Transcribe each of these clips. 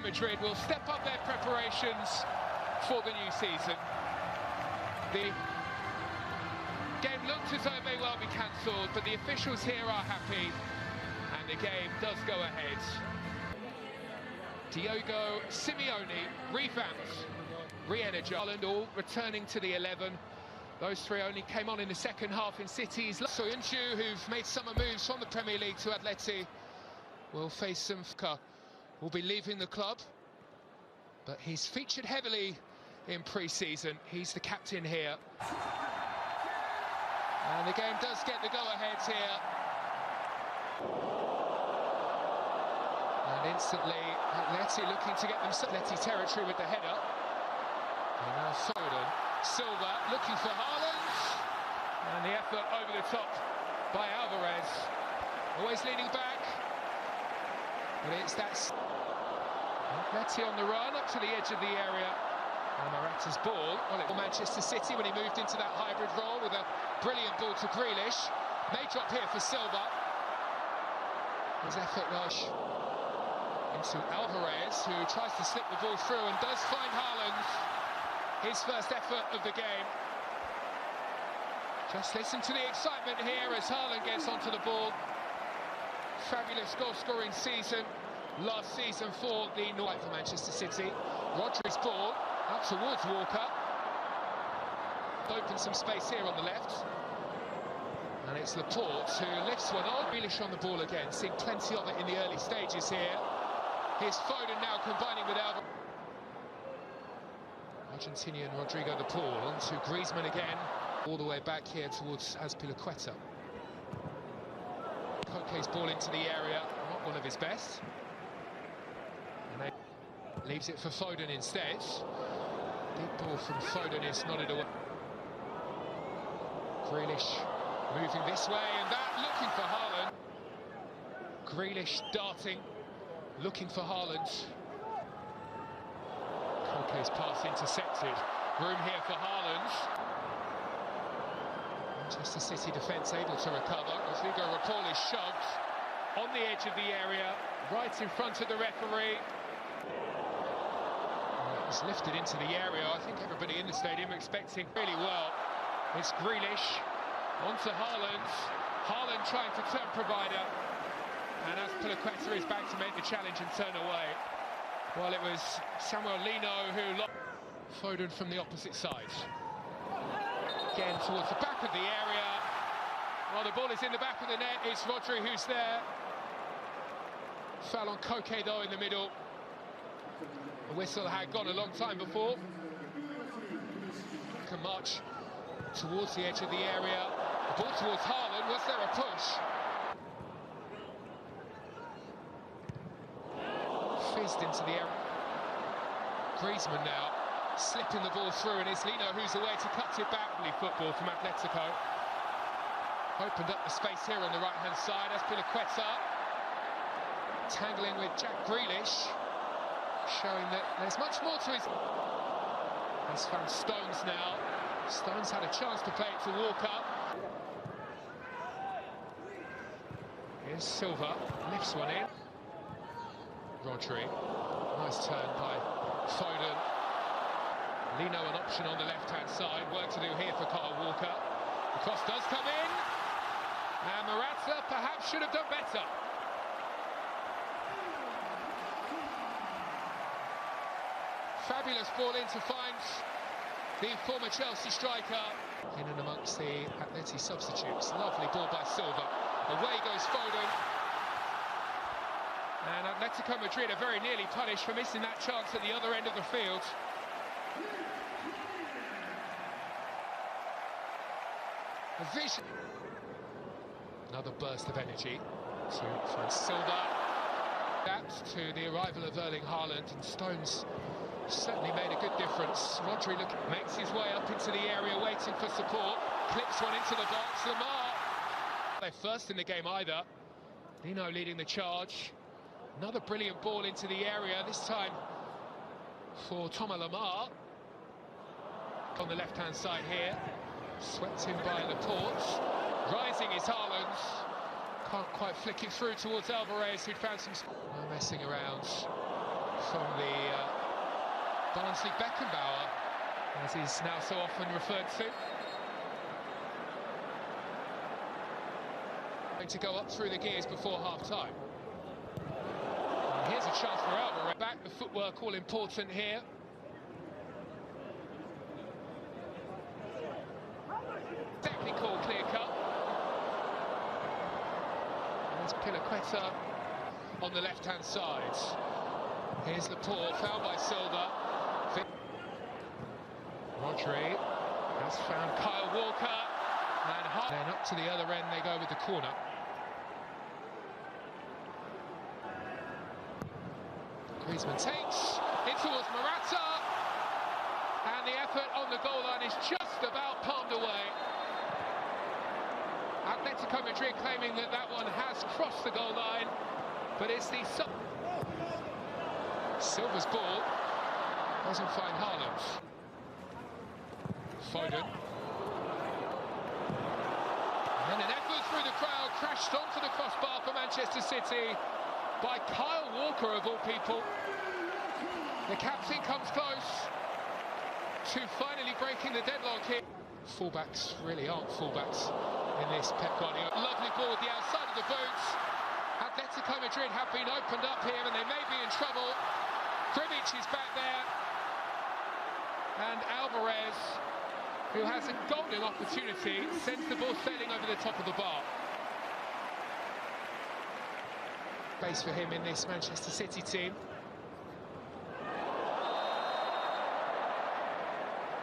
Madrid will step up their preparations for the new season. The game looked as though it may well be cancelled, but the officials here are happy, and the game does go ahead. Diogo Simeone revamped, re-energized, all returning to the 11. Those three only came on in the second half in City's. Soyuncu, who've made summer moves from the Premier League to Atleti, will face some. Will be leaving the club, but he's featured heavily in pre-season. He's the captain here. And the game does get the go-ahead here. And instantly, Atleti looking to get them Atleti territory with the header. And now Foden, Silva looking for Haaland. And the effort over the top by Alvarez. Always leaning back. But it's that Atleti on the run up to the edge of the area. And Morata's ball, well, it was Manchester City when he moved into that hybrid role with a brilliant ball to Grealish. May drop here for Silva. His effort rush into Alvarez, who tries to slip the ball through and does find Haaland. His first effort of the game. Just listen to the excitement here as Haaland gets onto the ball. Fabulous goal-scoring season last season for the North for Manchester City. Rodri's ball out towards Walker. Open some space here on the left. And it's Laporte who lifts one on. Grealish on the ball again, seeing plenty of it in the early stages here. Here's Foden now combining with Alvarez. Argentinian Rodrigo the Paul onto Griezmann again. All the way back here towards Azpilicueta. Koke's ball into the area, not one of his best. And they leaves it for Foden instead. Deep ball from Foden is nodded away. Grealish moving this way, and that looking for Haaland. Grealish darting, looking for Haaland. Koke's pass intercepted. Room here for Haaland. Manchester City defence able to recover. Rodrigo Rapol is shoved on the edge of the area, right in front of the referee. It's lifted into the area. I think everybody in the stadium expecting really well. It's Grealish onto Haaland. Haaland trying to turn provider. And Azpilicueta is back to make the challenge and turn away. Well, it was Samuel Lino who lost. Foden from the opposite side. Again towards the back of the area. Well, the ball is in the back of the net. It's Rodri who's there. Foul on Koke though in the middle. The whistle had gone a long time before. Can march towards the edge of the area. The ball towards Haaland. Was there a push? Fizzed into the area. Griezmann now slipping the ball through, and it's Lino who's away to cut it back. Football from Atletico. Opened up the space here on the right-hand side. Azpilicueta tangling with Jack Grealish, showing that there's much more to his. He's found Stones now. Stones had a chance to play it to Walker. Here's Silva, lifts one in. Rodri, nice turn by Foden. Lino an option on the left-hand side. Work to do here for Kyle Walker. The cross does come in. And Morata perhaps should have done better. Fabulous ball in to find the former Chelsea striker. In and amongst the Atleti substitutes. Lovely ball by Silva. Away goes Foden. And Atletico Madrid are very nearly punished for missing that chance at the other end of the field. A vision. Another burst of energy to find Silva. Adapt to the arrival of Erling Haaland, and Stones certainly made a good difference. Rodri makes his way up into the area, waiting for support. Clips one into the box. Lamar. They're first in the game either. Lino leading the charge. Another brilliant ball into the area, this time for Thomas Lamar. On the left-hand side here. Swept in by Laporte. Rising is Haaland. Can't quite flick it through towards Alvarez, who'd found some. No messing around. from the Barnsley Beckenbauer, as he's now so often referred to. Going to go up through the gears before half-time. Here's a chance for Alvarez. Back, the footwork all important here. Technical clear-cut. There's Pilaqueta on the left-hand side. Here's Laporte, fouled by Silva. Rodri has found Kyle Walker, and then up to the other end they go with the corner. Griezmann takes in towards Morata, and the effort on the goal line is just about palmed away. Atletico Madrid claiming that that one has crossed the goal line, but it's the Silva's ball doesn't find Haaland. Foden. And then an effort through the crowd, crashed onto the crossbar for Manchester City by Kyle Walker, of all people. The captain comes close to finally breaking the deadlock here. Fullbacks really aren't fullbacks in this Pep Guardiola. Lovely ball with the outside of the boots. Atletico Madrid have been opened up here and they may be in trouble. Gribic is back there. And Alvarez, who has a golden opportunity, sends the ball sailing over the top of the bar. Base for him in this Manchester City team.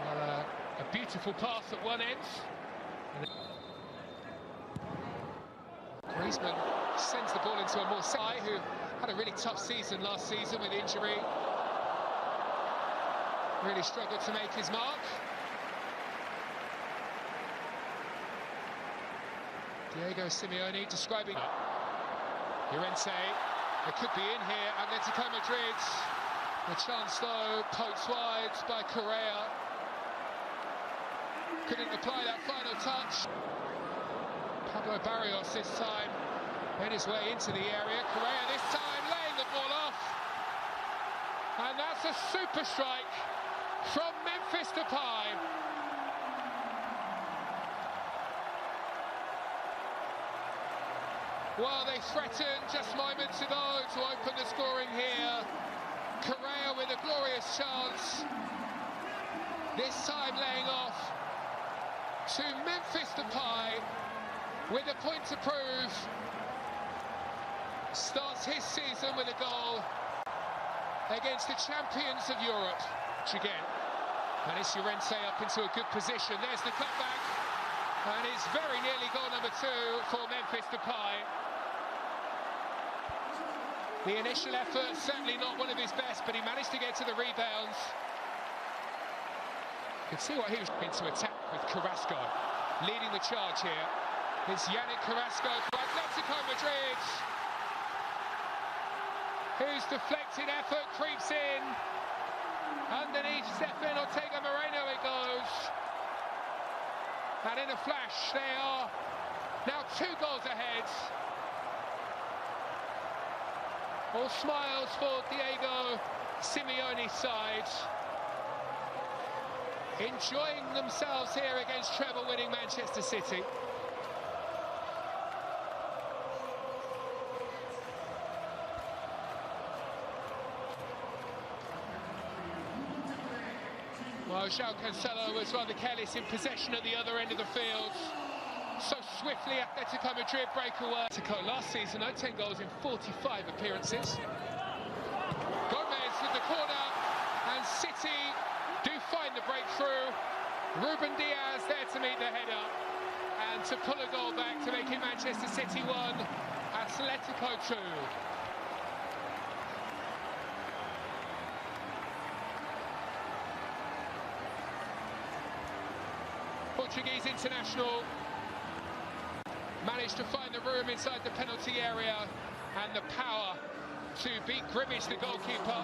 Well, a beautiful pass at one end. Griezmann sends the ball into a more side who had a really tough season last season with injury. Really struggled to make his mark. Diego Simeone describing Llorente. It could be in here. Atletico Madrid. The chance though poked wide by Correa. Couldn't apply that final touch. Pablo Barrios this time made his way into the area. Correa this time laying the ball off. And that's a super strike from Memphis Depay. Well, they threatened just moments ago to open the scoring here. Correa with a glorious chance. This time laying off to Memphis Depay with a point to prove. Starts his season with a goal against the champions of Europe. Again, and it's Llorente up into a good position. There's the cutback, and it's very nearly goal number 2 for Memphis Depay. The initial effort, certainly not one of his best, but he managed to get to the rebounds. You can see what he was into attack with Carrasco. Leading the charge here is Yannick Carrasco for Atletico Madrid, whose deflected effort creeps in. Underneath Stefan Ortega Moreno it goes. And in a flash, they are now 2 goals ahead. All smiles for Diego Simeone's side. Enjoying themselves here against treble-winning Manchester City. Well, João Cancelo was rather careless in possession at the other end of the field. So swiftly, Atletico Madrid break away. Atletico last season, 10 goals in 45 appearances. Gomez with the corner, and City do find the breakthrough. Ruben Diaz there to meet the header, and to pull a goal back to make it Manchester City 1, Atletico 2. Portuguese international managed to find the room inside the penalty area and the power to beat Gribic, the goalkeeper.